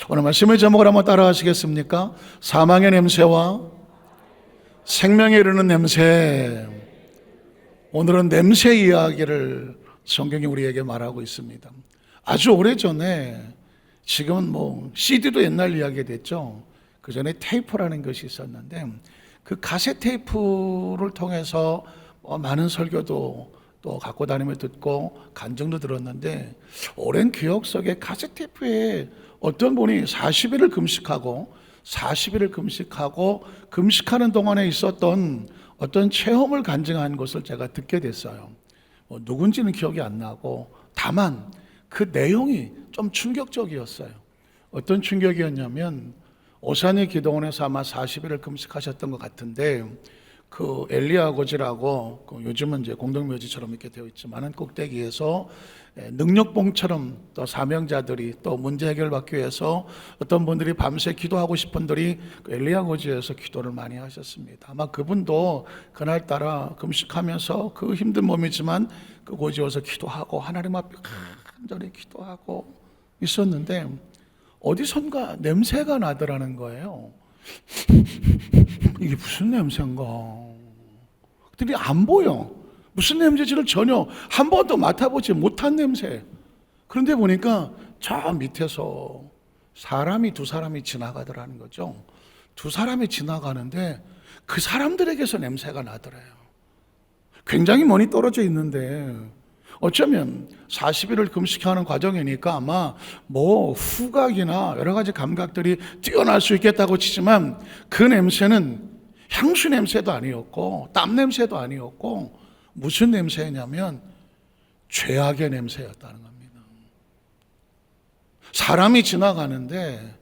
오늘 말씀의 제목을 한번 따라하시겠습니까? 사망의 냄새와 생명에 이르는 냄새. 오늘은 냄새 이야기를 성경이 우리에게 말하고 있습니다. 아주 오래전에, 지금은 CD도 옛날 이야기가 됐죠. 그 전에 테이프라는 것이 있었는데, 그 카세트 테이프를 통해서 많은 설교도 또 갖고 다니며 듣고 간증도 들었는데, 오랜 기억 속에 카세트 테이프에 어떤 분이 40일을 금식하고 금식하는 동안에 있었던 어떤 체험을 간증한 것을 제가 듣게 됐어요. 누군지는 기억이 안 나고, 다만 그 내용이 좀 충격적이었어요. 어떤 충격이었냐면, 오산의 기도원에서 아마 40일을 금식하셨던 것 같은데, 그 엘리야 고지라고, 요즘은 이제 공동묘지처럼 이렇게 되어 있지만은 꼭대기에서 능력봉처럼 또 사명자들이 또 문제 해결받기 위해서 어떤 분들이 밤새 기도하고 싶은 분들이 그 엘리야 고지에서 기도를 많이 하셨습니다. 아마 그분도 그날따라 금식하면서 그 힘든 몸이지만 그 고지에서 기도하고 하나님 앞에 간절히 기도하고 있었는데, 어디선가 냄새가 나더라는 거예요. 이게 무슨 냄새인가? 그들이 안 보여. 무슨 냄새인지를 전혀 한 번도 맡아보지 못한 냄새. 그런데 보니까 저 밑에서 두 사람이 지나가더라는 거죠. 두 사람이 지나가는데 그 사람들에게서 냄새가 나더래요. 굉장히 멀리 떨어져 있는데, 어쩌면 40일을 금식하는 과정이니까 아마 후각이나 여러 가지 감각들이 뛰어날 수 있겠다고 치지만, 그 냄새는 향수 냄새도 아니었고 땀 냄새도 아니었고 무슨 냄새냐면 죄악의 냄새였다는 겁니다. 사람이 지나가는데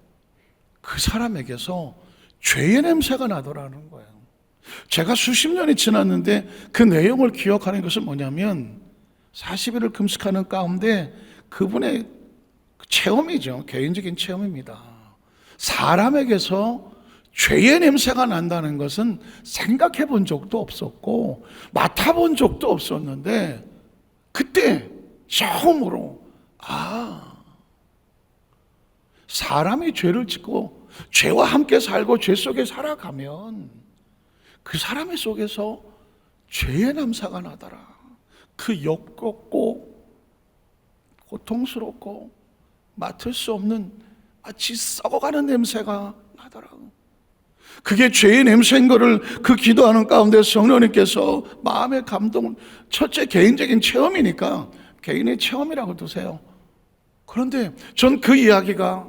그 사람에게서 죄의 냄새가 나더라는 거예요. 제가 수십 년이 지났는데 그 내용을 기억하는 것은 뭐냐면, 40일을 금식하는 가운데 그분의 체험이죠. 개인적인 체험입니다. 사람에게서 죄의 냄새가 난다는 것은 생각해 본 적도 없었고 맡아본 적도 없었는데, 그때 처음으로 사람이 죄를 짓고 죄와 함께 살고 죄 속에 살아가면 그 사람의 속에서 죄의 냄새가 나더라. 그 역겹고 고통스럽고 맡을 수 없는 마치 썩어가는 냄새가 나더라고. 그게 죄의 냄새인 거를 그 기도하는 가운데 성령님께서 마음의 감동을, 첫째 개인적인 체험이니까 개인의 체험이라고 두세요. 그런데 전 그 이야기가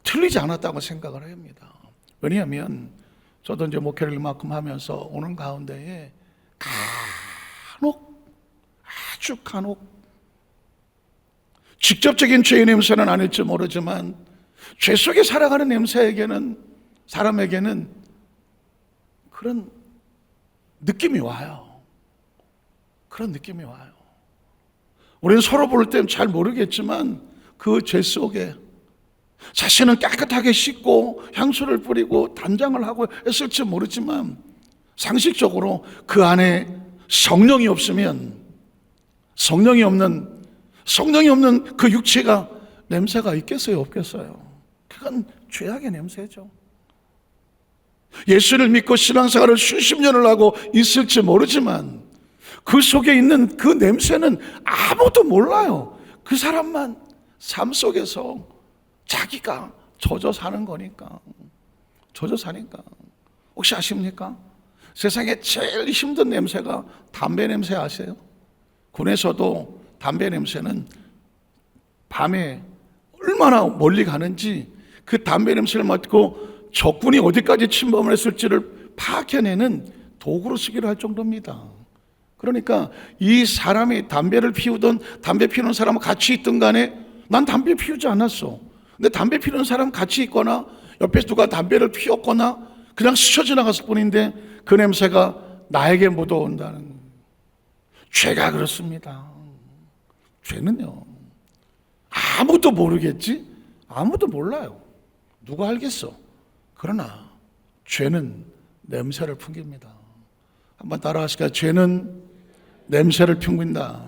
틀리지 않았다고 생각을 합니다. 왜냐하면 저도 이제 목회를 이만큼 하면서 오는 가운데에 아주 간혹 직접적인 죄의 냄새는 아닐지 모르지만 죄 속에 살아가는 사람에게는 그런 느낌이 와요. 그런 느낌이 와요. 우리는 서로 볼 땐 잘 모르겠지만 그 죄 속에 자신은 깨끗하게 씻고 향수를 뿌리고 단장을 하고 했을지 모르지만, 상식적으로 그 안에 성령이 없는 그 육체가 냄새가 있겠어요, 없겠어요? 그건 죄악의 냄새죠. 예수를 믿고 신앙생활을 수십 년을 하고 있을지 모르지만 그 속에 있는 그 냄새는 아무도 몰라요. 그 사람만 삶 속에서 자기가 젖어 사는 거니까. 혹시 아십니까? 세상에 제일 힘든 냄새가 담배 냄새 아세요? 군에서도 담배 냄새는 밤에 얼마나 멀리 가는지, 그 담배 냄새를 맡고 적군이 어디까지 침범을 했을지를 파악해내는 도구로 쓰기로 할 정도입니다. 그러니까 이 사람이 담배를 피우던 담배 피우는 사람과 같이 있든 간에 난 담배 피우지 않았어. 근데 담배 피우는 사람 같이 있거나 옆에서 누가 담배를 피웠거나 그냥 스쳐 지나갔을 뿐인데 그 냄새가 나에게 묻어온다는 거예요. 죄가 그렇습니다. 죄는요, 아무도 모르겠지? 아무도 몰라요. 누가 알겠어? 그러나 죄는 냄새를 풍깁니다. 한번 따라하실까요? 죄는 냄새를 풍긴다.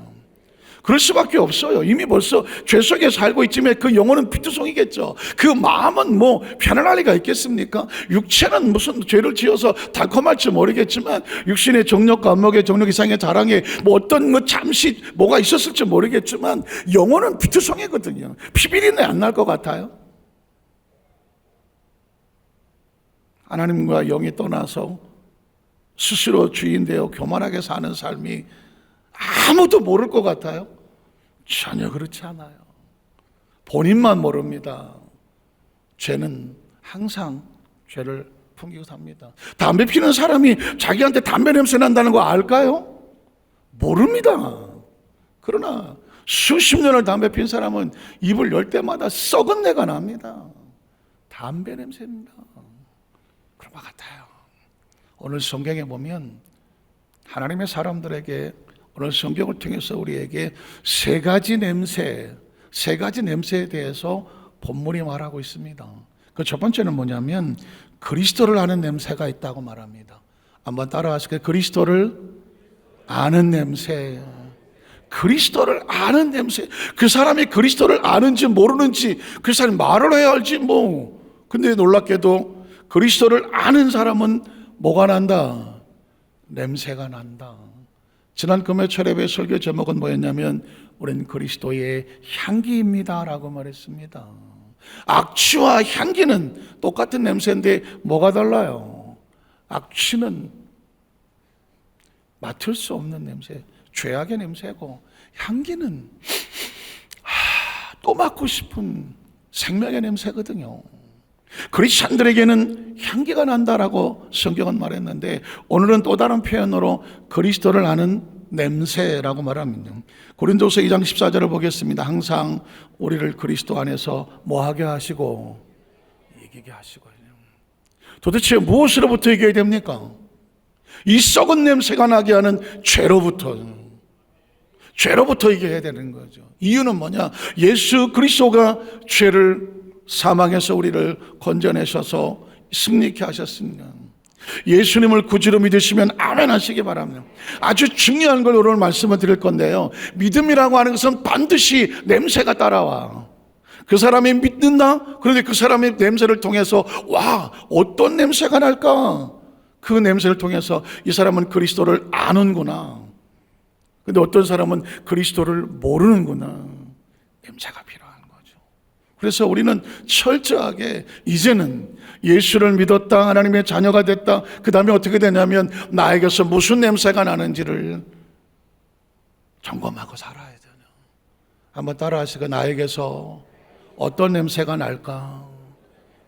그럴 수밖에 없어요. 이미 벌써 죄 속에 살고 있지만 그 영혼은 피투성이겠죠. 그 마음은 뭐 편안할 리가 있겠습니까? 육체는 무슨 죄를 지어서 달콤할지 모르겠지만 육신의 정력과 안목의 정력 이상의 자랑에 뭐 어떤 뭐 잠시 뭐가 있었을지 모르겠지만 영혼은 피투성이거든요. 피비린내 안 날 것 같아요? 하나님과 영이 떠나서 스스로 주인 되어 교만하게 사는 삶이 아무도 모를 것 같아요? 전혀 그렇지 않아요. 본인만 모릅니다. 죄는 항상 죄를 풍기고 삽니다. 담배 피는 사람이 자기한테 담배 냄새 난다는 거 알까요? 모릅니다. 그러나 수십 년을 담배 핀 사람은 입을 열 때마다 썩은 내가 납니다. 담배 냄새입니다. 그런 것 같아요. 오늘 성경에 보면 하나님의 사람들에게 오늘 성경을 통해서 우리에게 세 가지 냄새에 대해서 본문이 말하고 있습니다. 그 첫 번째는 뭐냐면 그리스도를 아는 냄새가 있다고 말합니다. 한번 따라하실까요? 그리스도를 아는 냄새. 그리스도를 아는 냄새. 그 사람이 그리스도를 아는지 모르는지 그 사람이 말을 해야 알지 뭐. 근데 놀랍게도 그리스도를 아는 사람은 뭐가 난다? 냄새가 난다. 지난 금요철 예배 설교 제목은 뭐였냐면 우리는 그리스도의 향기입니다 라고 말했습니다. 악취와 향기는 똑같은 냄새인데 뭐가 달라요? 악취는 맡을 수 없는 냄새, 죄악의 냄새고, 향기는 또 맡고 싶은 생명의 냄새거든요. 크리스찬들에게는 향기가 난다라고 성경은 말했는데 오늘은 또 다른 표현으로 그리스도를 아는 냄새라고 말합니다. 고린도서 2장 14절을 보겠습니다. 항상 우리를 그리스도 안에서 뭐하게 하시고 이기게 하시고. 도대체 무엇으로부터 이겨야 됩니까? 이 썩은 냄새가 나게 하는 죄로부터 이겨야 되는 거죠. 이유는 뭐냐? 예수 그리스도가 죄를 사망해서 우리를 건져내셔서 승리케 하셨습니다. 예수님을 구주로 믿으시면 아멘 하시기 바랍니다. 아주 중요한 걸 오늘 말씀을 드릴 건데요, 믿음이라고 하는 것은 반드시 냄새가 따라와. 그 사람이 믿는다? 그런데 그 사람의 냄새를 통해서 와, 어떤 냄새가 날까? 그 냄새를 통해서 이 사람은 그리스도를 아는구나. 근데 어떤 사람은 그리스도를 모르는구나. 냄새가 필요한 거죠. 그래서 우리는 철저하게 이제는 예수를 믿었다, 하나님의 자녀가 됐다, 그 다음에 어떻게 되냐면 나에게서 무슨 냄새가 나는지를 점검하고 살아야 되냐. 한번 따라하시고, 나에게서 어떤 냄새가 날까?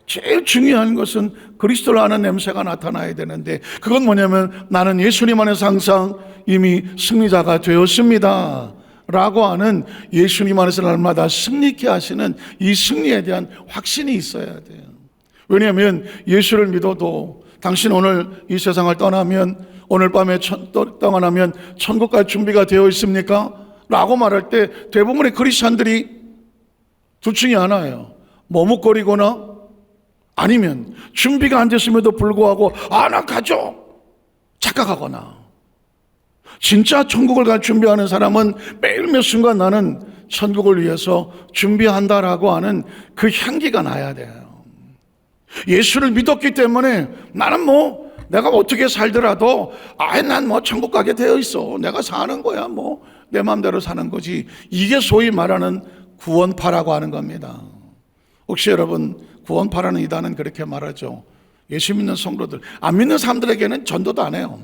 제일 중요한 것은 그리스도를 아는 냄새가 나타나야 되는데, 그건 뭐냐면 나는 예수님 안에서 항상 이미 승리자가 되었습니다 라고 하는, 예수님 안에서 날마다 승리케 하시는 이 승리에 대한 확신이 있어야 돼요. 왜냐하면 예수를 믿어도 당신 오늘 이 세상을 떠나면, 오늘 밤에 떠나면 천국 갈 준비가 되어 있습니까? 라고 말할 때 대부분의 크리스찬들이 둘 중에 하나예요. 머뭇거리거나 아니면 준비가 안 됐음에도 불구하고 나 가죠 착각하거나. 진짜 천국을 갈 준비하는 사람은 매일 몇 순간 나는 천국을 위해서 준비한다라고 하는 그 향기가 나야 돼요. 예수를 믿었기 때문에 나는 내가 어떻게 살더라도 난 천국 가게 되어 있어, 내가 사는 거야, 내 마음대로 사는 거지. 이게 소위 말하는 구원파라고 하는 겁니다. 혹시 여러분, 구원파라는 이 단어는 그렇게 말하죠. 예수 믿는 성도들, 안 믿는 사람들에게는 전도도 안 해요.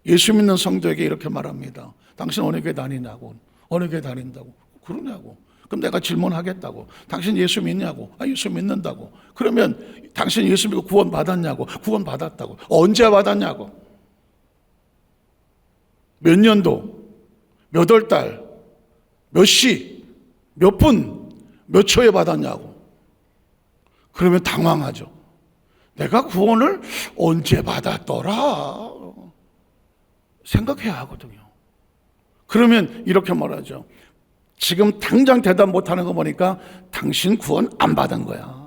예수 믿는 성도에게 이렇게 말합니다. 당신 어느 교회 다니냐고. 어느 교회 다닌다고. 그러냐고. 그럼 내가 질문하겠다고. 당신 예수 믿냐고. 예수 믿는다고. 그러면 당신 예수 믿고 구원 받았냐고. 구원 받았다고. 언제 받았냐고. 몇 년도, 몇 월 달, 몇 시, 몇 분, 몇 초에 받았냐고. 그러면 당황하죠. 내가 구원을 언제 받았더라 생각해야 하거든요. 그러면 이렇게 말하죠. 지금 당장 대답 못하는 거 보니까 당신 구원 안 받은 거야.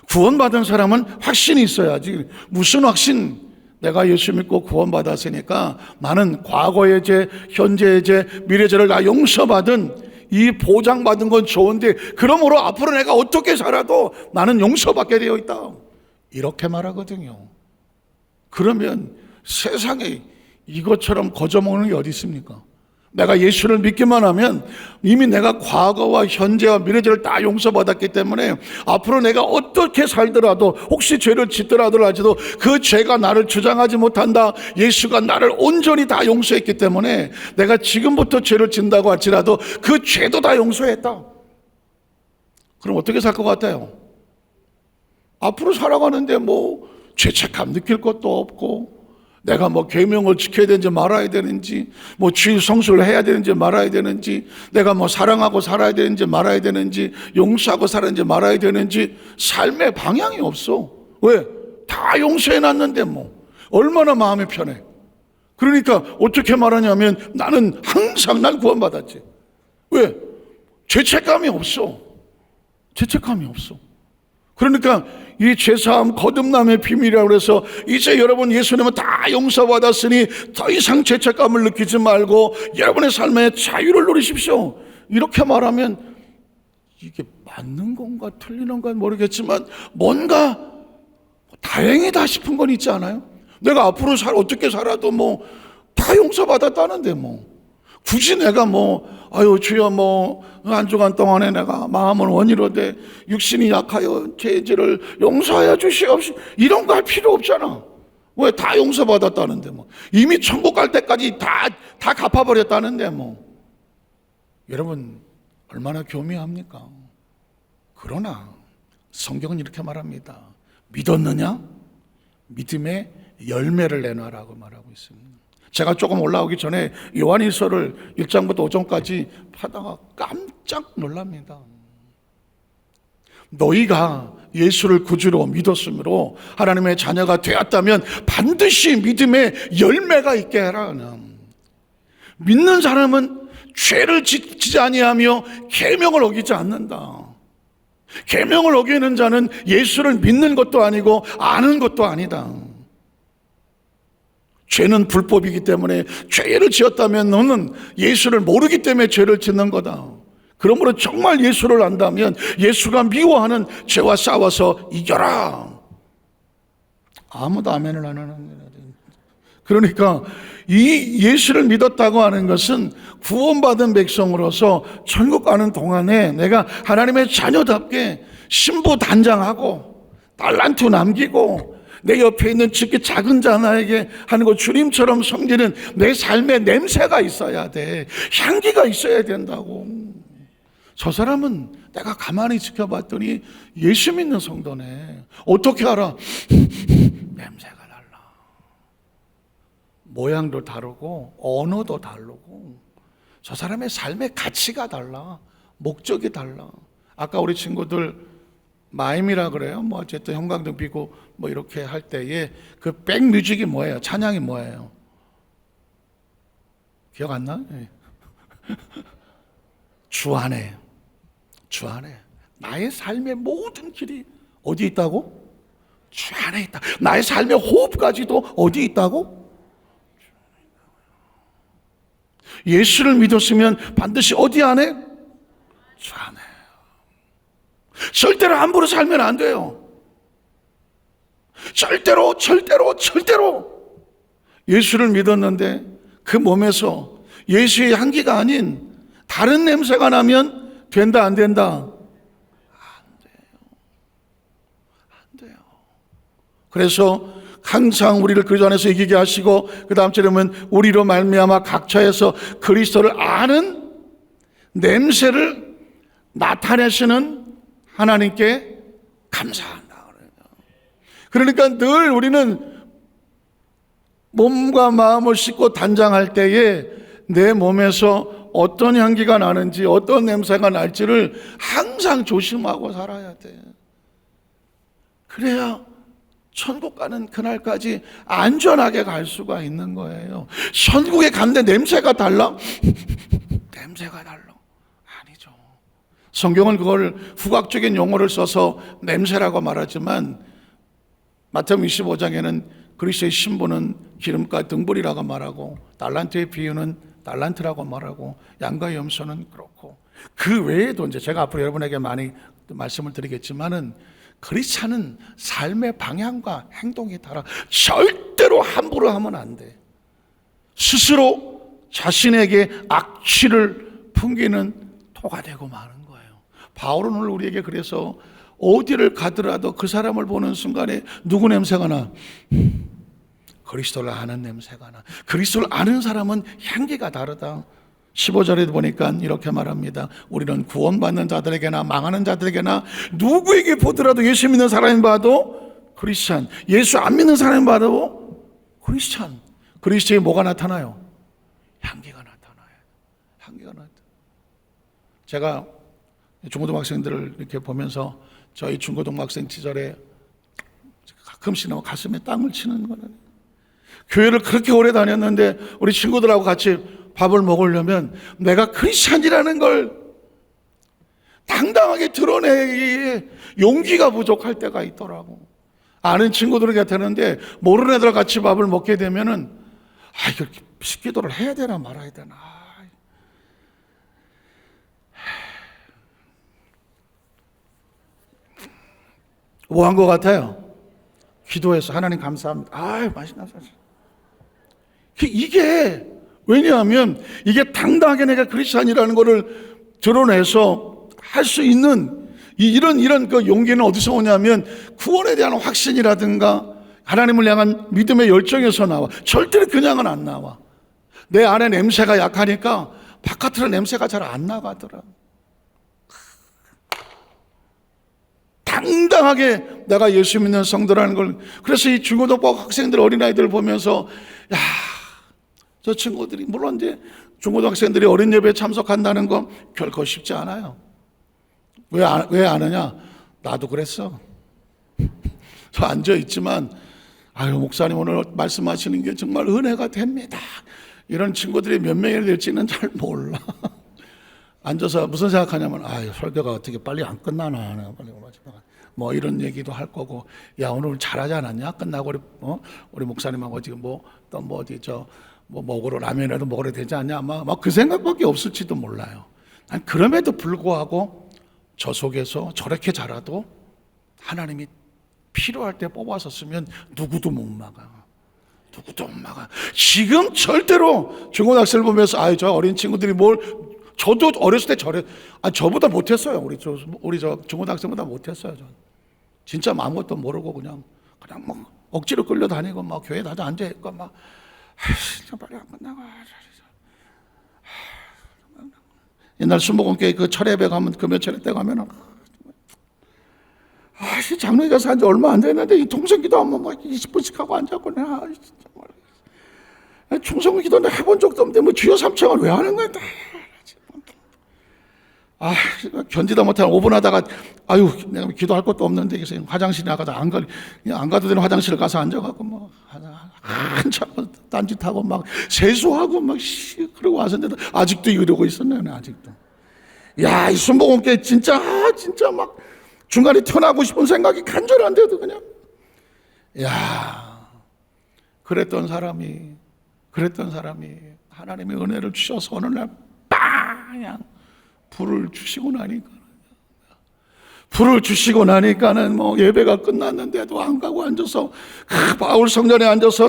구원 받은 사람은 확신이 있어야지. 무슨 확신? 내가 예수 믿고 구원받았으니까 나는 과거의 죄, 현재의 죄, 미래 죄를 다 용서받은 이 보장받은 건 좋은데 그러므로 앞으로 내가 어떻게 살아도 나는 용서받게 되어 있다, 이렇게 말하거든요. 그러면 세상에 이것처럼 거저먹는 게 어디 있습니까? 내가 예수를 믿기만 하면 이미 내가 과거와 현재와 미래죄를 다 용서받았기 때문에 앞으로 내가 어떻게 살더라도, 혹시 죄를 짓더라도 그 죄가 나를 주장하지 못한다. 예수가 나를 온전히 다 용서했기 때문에 내가 지금부터 죄를 짓는다고 할지라도 그 죄도 다 용서했다. 그럼 어떻게 살 것 같아요? 앞으로 살아가는데 뭐 죄책감 느낄 것도 없고, 내가 뭐 계명을 지켜야 되는지 말아야 되는지, 뭐 주일 성수를 해야 되는지 말아야 되는지, 내가 뭐 사랑하고 살아야 되는지 말아야 되는지, 용서하고 살아야 되는지 말아야 되는지, 삶의 방향이 없어. 왜? 다 용서해놨는데 뭐 얼마나 마음이 편해. 그러니까 어떻게 말하냐면 나는 항상 날 구원받았지. 왜? 죄책감이 없어. 죄책감이 없어. 그러니까 이 죄사함 거듭남의 비밀이라고 해서 이제 여러분 예수님은 다 용서받았으니 더 이상 죄책감을 느끼지 말고 여러분의 삶의 자유를 누리십시오, 이렇게 말하면 이게 맞는 건가 틀리는 건가 모르겠지만 뭔가 다행이다 싶은 건 있지 않아요? 내가 앞으로 어떻게 살아도 뭐 다 용서받았다는데 뭐 굳이 내가 뭐 아유 주여 뭐 한 주간 동안에 내가 마음은 원이로되 육신이 약하여 죄를 용서하여 주시옵시, 이런 거 할 필요 없잖아. 왜? 다 용서받았다는데 뭐 이미 천국 갈 때까지 다 갚아버렸다는데 뭐. 여러분 얼마나 교묘합니까? 그러나 성경은 이렇게 말합니다. 믿었느냐? 믿음의 열매를 내놔라고 말하고 있습니다. 제가 조금 올라오기 전에 요한일서를 1장부터 5장까지 하다가 깜짝 놀랍니다. 너희가 예수를 구주로 믿었으므로 하나님의 자녀가 되었다면 반드시 믿음의 열매가 있게 해라. 믿는 사람은 죄를 짓지 아니하며 계명을 어기지 않는다. 계명을 어기는 자는 예수를 믿는 것도 아니고 아는 것도 아니다. 죄는 불법이기 때문에 죄를 지었다면 너는 예수를 모르기 때문에 죄를 짓는 거다. 그러므로 정말 예수를 안다면 예수가 미워하는 죄와 싸워서 이겨라. 아무도 아멘을 안 하는 거예요. 그러니까 이 예수를 믿었다고 하는 것은 구원받은 백성으로서 천국 가는 동안에 내가 하나님의 자녀답게 신부 단장하고 달란트 남기고 내 옆에 있는 특히 작은 자나에게 하는 거 주님처럼 섬기는 내 삶에 냄새가 있어야 돼. 향기가 있어야 된다고. 저 사람은 내가 가만히 지켜봤더니 예수 믿는 성도네. 어떻게 알아? 냄새가 달라. 모양도 다르고 언어도 다르고 저 사람의 삶의 가치가 달라. 목적이 달라. 아까 우리 친구들 마임이라 그래요. 뭐 어쨌든 형광등 비고 뭐 이렇게 할 때에 그 백뮤직이 뭐예요? 찬양이 뭐예요? 기억 안 나? 네. 주 안에 나의 삶의 모든 길이 어디 있다고? 주 안에 있다. 나의 삶의 호흡까지도 어디 있다고? 예수를 믿었으면 반드시 어디 안에? 주 안에. 절대로 함부로 살면 안 돼요. 절대로 예수를 믿었는데 그 몸에서 예수의 향기가 아닌 다른 냄새가 나면 된다 안 된다? 안 돼요. 그래서 항상 우리를 그리스도 안에서 이기게 하시고 그 다음 절에는 우리로 말미암아 각처에서 그리스도를 아는 냄새를 나타내시는 하나님께 감사한다. 그러니까 늘 우리는 몸과 마음을 씻고 단장할 때에 내 몸에서 어떤 향기가 나는지 어떤 냄새가 날지를 항상 조심하고 살아야 돼. 그래야 천국 가는 그날까지 안전하게 갈 수가 있는 거예요. 천국에 갔는데 냄새가 달라? 냄새가 달라. 아니죠. 성경은 그걸 후각적인 용어를 써서 냄새라고 말하지만 마태복음 25장에는 그리스도의 신분은 기름과 등불이라고 말하고, 달란트의 비유는 달란트라고 말하고, 양과 염소는 그렇고, 그 외에도 이제 제가 앞으로 여러분에게 많이 말씀을 드리겠지만은, 크리스찬은 삶의 방향과 행동에 따라 절대로 함부로 하면 안 돼. 스스로 자신에게 악취를 풍기는 토가 되고 마는 거예요. 바울은 오늘 우리에게 그래서 어디를 가더라도 그 사람을 보는 순간에 누구 냄새가 나? 그리스도를 아는 냄새가 나. 그리스도를 아는 사람은 향기가 다르다. 15절에 보니까 이렇게 말합니다. 우리는 구원받는 자들에게나 망하는 자들에게나 누구에게 보더라도 예수 믿는 사람이 봐도 크리스찬, 예수 안 믿는 사람이 봐도 크리스찬. 그리스도에 뭐가 나타나요? 향기가 나타나요. 향기가 나타나요. 제가 중고등학생들을 이렇게 보면서 저희 중고등학생 시절에 가끔씩 가슴에 땀을 치는 거는, 교회를 그렇게 오래 다녔는데 우리 친구들하고 같이 밥을 먹으려면 내가 크리스찬이라는 걸 당당하게 드러내기에 용기가 부족할 때가 있더라고. 아는 친구들 같았는데 모르는 애들 같이 밥을 먹게 되면은 이거 식기도를 해야 되나 말아야 되나. 뭐 한 것 같아요? 기도해서 하나님 감사합니다. 맛있나. 이게 왜냐하면 이게 당당하게 내가 크리스찬이라는 것을 드러내서 할 수 있는 이런 그 용기는 어디서 오냐면 구원에 대한 확신이라든가 하나님을 향한 믿음의 열정에서 나와. 절대로 그냥은 안 나와. 내 안에 냄새가 약하니까 바깥으로 냄새가 잘 안 나가더라. 당당하게 내가 예수 믿는 성도라는 걸. 그래서 이 중고등부 학생들, 어린아이들 보면서 저 친구들이, 물론 이제 중고등학생들이 어린 예배에 참석한다는 건 결코 쉽지 않아요. 왜 아느냐? 나도 그랬어. 저 앉아있지만 목사님 오늘 말씀하시는 게 정말 은혜가 됩니다. 이런 친구들이 몇 명이 될지는 잘 몰라. 앉아서 무슨 생각하냐면 설교가 어떻게 빨리 안 끝나나, 뭐 이런 얘기도 할 거고, 야 오늘 잘하지 않았냐? 끝나고 우리 목사님하고 지금 먹으러 라면이라도 먹으러 되지 않냐? 막 그 생각밖에 없을지도 몰라요. 그럼에도 불구하고 저 속에서 저렇게 자라도 하나님이 필요할 때 뽑아서 쓰면 누구도 못 막아. 지금 절대로 중고등학생을 보면서 저 어린 친구들이 저도 어렸을 때 저보다 못했어요. 우리 저 중고등학생보다 못했어요. 전 진짜 아무것도 모르고 그냥 막 억지로 끌려다니고 막 교회 다도 앉아 있고 막 진짜 빨리 안 끝나가. 옛날 순복음교회 그 철예배 가면 금요철에 때 가면은 장로회가 산 지 얼마 안 됐는데 이 통성 기도하면 막 20분씩 하고 앉았고 충성 기도는 해본 적도 없는데 주여 삼창을 왜 하는 거야? 견디다 못하면 5분 하다가 내가 기도할 것도 없는데 그래서 화장실 나가다 안 가도 되는 화장실에 가서 앉아갖고 한참 딴짓하고 막 세수하고 막 그러고 왔었는데 아직도 이러고 있었네. 아직도. 이 순복음교회 진짜 막 중간에 튀어나오고 싶은 생각이 간절한데도 그냥 그랬던 사람이 하나님의 은혜를 주셔서 어느 날 빵 불을 주시고 나니까는 예배가 끝났는데도 안 가고 앉아서 바울 성전에 앉아서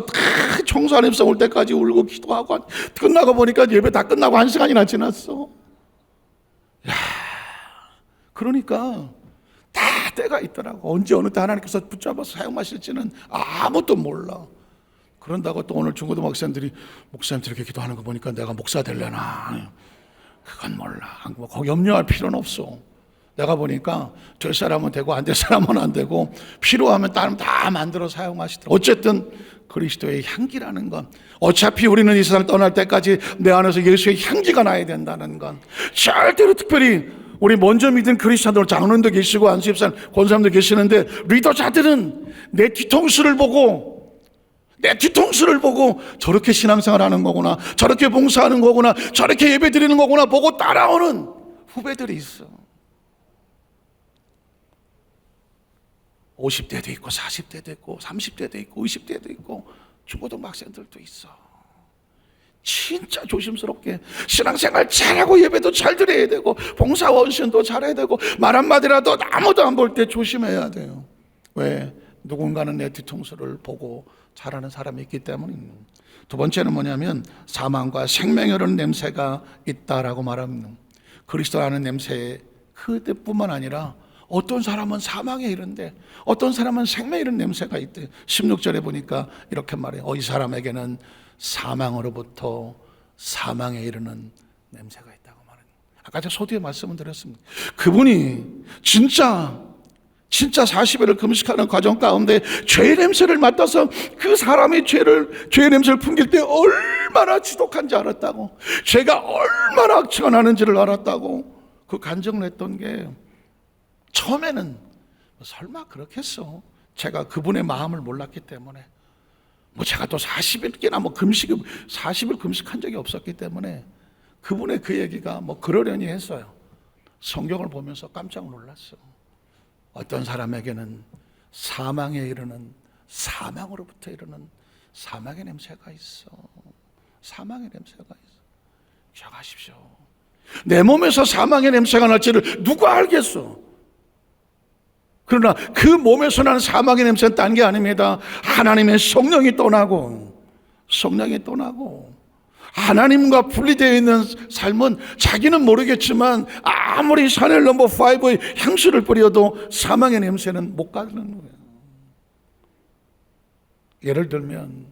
청소하는 입성 올 때까지 울고 기도하고 끝나고 보니까 예배 다 끝나고 1시간이나 지났어. 그러니까 다 때가 있더라고. 언제 어느 때 하나님께서 붙잡아서 사용하실지는 아무도 몰라. 그런다고 또 오늘 중고등부 학생들이 목사님 이렇게 기도하는 거 보니까 내가 목사 되려나? 그건 몰라. 거기 염려할 필요는 없어. 내가 보니까 될 사람은 되고 안 될 사람은 안 되고 필요하면 다 만들어 사용하시더라고요. 어쨌든 그리스도의 향기라는 건, 어차피 우리는 이 세상을 떠날 때까지 내 안에서 예수의 향기가 나야 된다는 건, 절대로 특별히 우리 먼저 믿은 크리스찬들, 장로님도 계시고 안수집사 권사님도 계시는데 리더자들은 내 뒤통수를 보고 저렇게 신앙생활 하는 거구나, 저렇게 봉사하는 거구나, 저렇게 예배 드리는 거구나 보고 따라오는 후배들이 있어. 50대도 있고 40대도 있고 30대도 있고 20대도 있고 중고등학생들도 있어. 진짜 조심스럽게 신앙생활 잘하고 예배도 잘 드려야 되고 봉사원신도 잘해야 되고 말 한마디라도 아무도 안 볼 때 조심해야 돼요. 왜? 누군가는 내 뒤통수를 보고 잘하는 사람이 있기 때문입니다. 두 번째는 뭐냐면 사망과 생명에 이르는 냄새가 있다라고 말합니다. 그리스도라는 냄새 그뿐만 아니라 어떤 사람은 사망에 이른데 어떤 사람은 생명에 이르는 냄새가 있대. 16절에 보니까 이렇게 말해요. 이 사람에게는 사망으로부터 사망에 이르는 냄새가 있다고 말합니다. 아까 제가 소두에 말씀을 드렸습니다. 그분이 진짜 40일을 금식하는 과정 가운데 죄의 냄새를 맡아서 그 사람이 죄의 냄새를 풍길 때 얼마나 지독한지 알았다고, 죄가 얼마나 악천하는지를 알았다고 그 간증을 했던 게, 처음에는 설마 그렇겠어, 제가 그분의 마음을 몰랐기 때문에, 제가 또 40일이나 40일 금식한 적이 없었기 때문에 그분의 그 얘기가 그러려니 했어요. 성경을 보면서 깜짝 놀랐어. 어떤 사람에게는 사망에 이르는, 사망으로부터 이르는 사망의 냄새가 있어. 사망의 냄새가 있어. 기억하십시오. 내 몸에서 사망의 냄새가 날지를 누가 알겠어? 그러나 그 몸에서 나는 사망의 냄새는 딴 게 아닙니다. 하나님의 성령이 떠나고 하나님과 분리되어 있는 삶은 자기는 모르겠지만 아무리 샤넬 넘버 5의 향수를 뿌려도 사망의 냄새는 못 가는 거예요. 예를 들면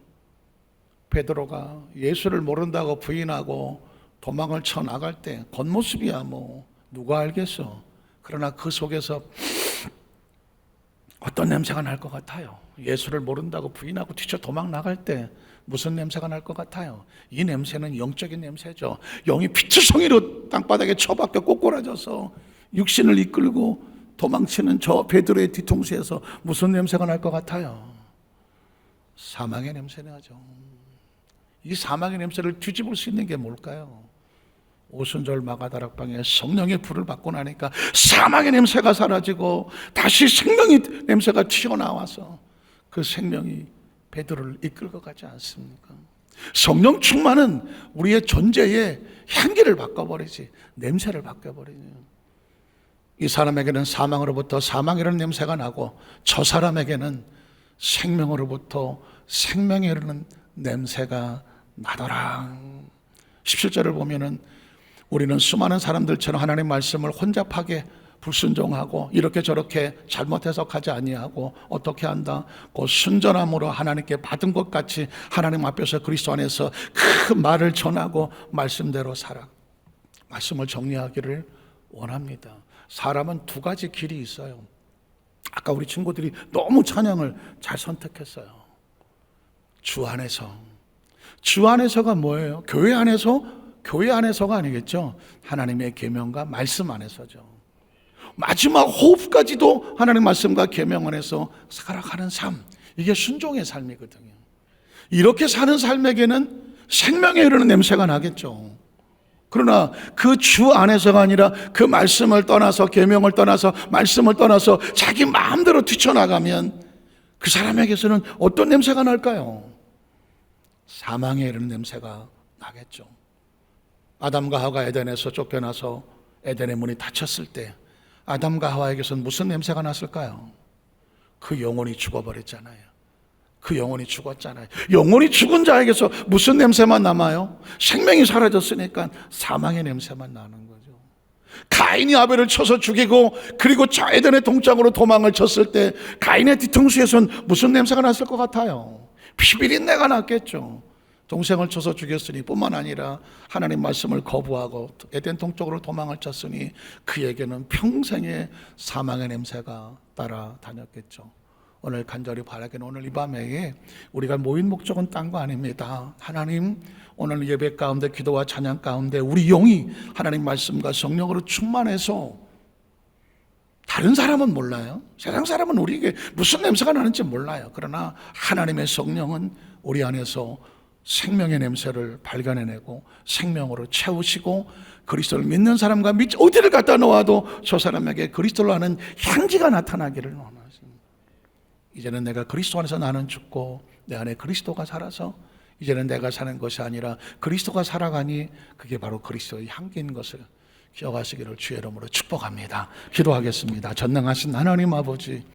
베드로가 예수를 모른다고 부인하고 도망을 쳐 나갈 때 겉모습이야 누가 알겠어. 그러나 그 속에서 어떤 냄새가 날 것 같아요? 예수를 모른다고 부인하고 뒤쳐 도망 나갈 때 무슨 냄새가 날 것 같아요? 이 냄새는 영적인 냄새죠. 영이 피투성이로 땅바닥에 처박혀 꼬꾸라져서 육신을 이끌고 도망치는 저 베드로의 뒤통수에서 무슨 냄새가 날 것 같아요? 사망의 냄새 나죠. 이 사망의 냄새를 뒤집을 수 있는 게 뭘까요? 오순절 마가다락방에 성령의 불을 받고 나니까 사망의 냄새가 사라지고 다시 생명의 냄새가 튀어나와서 그 생명이 베드로를 이끌고 가지 않습니까? 성령 충만은 우리의 존재의 향기를 바꿔버리지, 냄새를 바꿔버리죠. 이 사람에게는 사망으로부터 사망이라는 냄새가 나고 저 사람에게는 생명으로부터 생명에 이르는 냄새가 나더라. 17절을 보면은 우리는 수많은 사람들처럼 하나님 말씀을 혼잡하게 불순종하고 이렇게 저렇게 잘못 해석하지 아니하고 어떻게 한다? 그 순전함으로 하나님께 받은 것 같이 하나님 앞에서 그리스도 안에서 그 말을 전하고 말씀대로 살아 말씀을 정리하기를 원합니다. 사람은 두 가지 길이 있어요. 아까 우리 친구들이 너무 찬양을 잘 선택했어요. 주 안에서가 뭐예요? 교회 안에서가 아니겠죠. 하나님의 계명과 말씀 안에서죠. 마지막 호흡까지도 하나님 말씀과 계명 안에서 살아가는 삶, 이게 순종의 삶이거든요. 이렇게 사는 삶에게는 생명에 이르는 냄새가 나겠죠. 그러나 그 주 안에서가 아니라 그 말씀을 떠나서, 계명을 떠나서, 말씀을 떠나서 자기 마음대로 뛰쳐나가면 그 사람에게서는 어떤 냄새가 날까요? 사망에 이르는 냄새가 나겠죠. 아담과 하와가 에덴에서 쫓겨나서 에덴의 문이 닫혔을 때 아담과 하와에게서는 무슨 냄새가 났을까요? 그 영혼이 죽어버렸잖아요. 그 영혼이 죽었잖아요. 영혼이 죽은 자에게서 무슨 냄새만 남아요? 생명이 사라졌으니까 사망의 냄새만 나는 거죠. 가인이 아벨을 쳐서 죽이고 그리고 저 에덴의 동쪽으로 도망을 쳤을 때 가인의 뒤통수에서는 무슨 냄새가 났을 것 같아요? 피비린내가 났겠죠. 동생을 쳐서 죽였으니 뿐만 아니라 하나님 말씀을 거부하고 에덴 동쪽으로 도망을 쳤으니 그에게는 평생의 사망의 냄새가 따라다녔겠죠. 오늘 간절히 바라기는 오늘 이 밤에 우리가 모인 목적은 딴 거 아닙니다. 하나님, 오늘 예배 가운데 기도와 찬양 가운데 우리 영이 하나님 말씀과 성령으로 충만해서, 다른 사람은 몰라요. 세상 사람은 우리에게 무슨 냄새가 나는지 몰라요. 그러나 하나님의 성령은 우리 안에서 생명의 냄새를 발견해내고 생명으로 채우시고 그리스도를 믿는 사람과 어디를 갖다 놓아도 저 사람에게 그리스도를 아는 향기가 나타나기를 원하십니다. 이제는 내가 그리스도 안에서 나는 죽고 내 안에 그리스도가 살아서 이제는 내가 사는 것이 아니라 그리스도가 살아가니 그게 바로 그리스도의 향기인 것을 기억하시기를 주의 이름으로 축복합니다. 기도하겠습니다. 전능하신 하나님 아버지,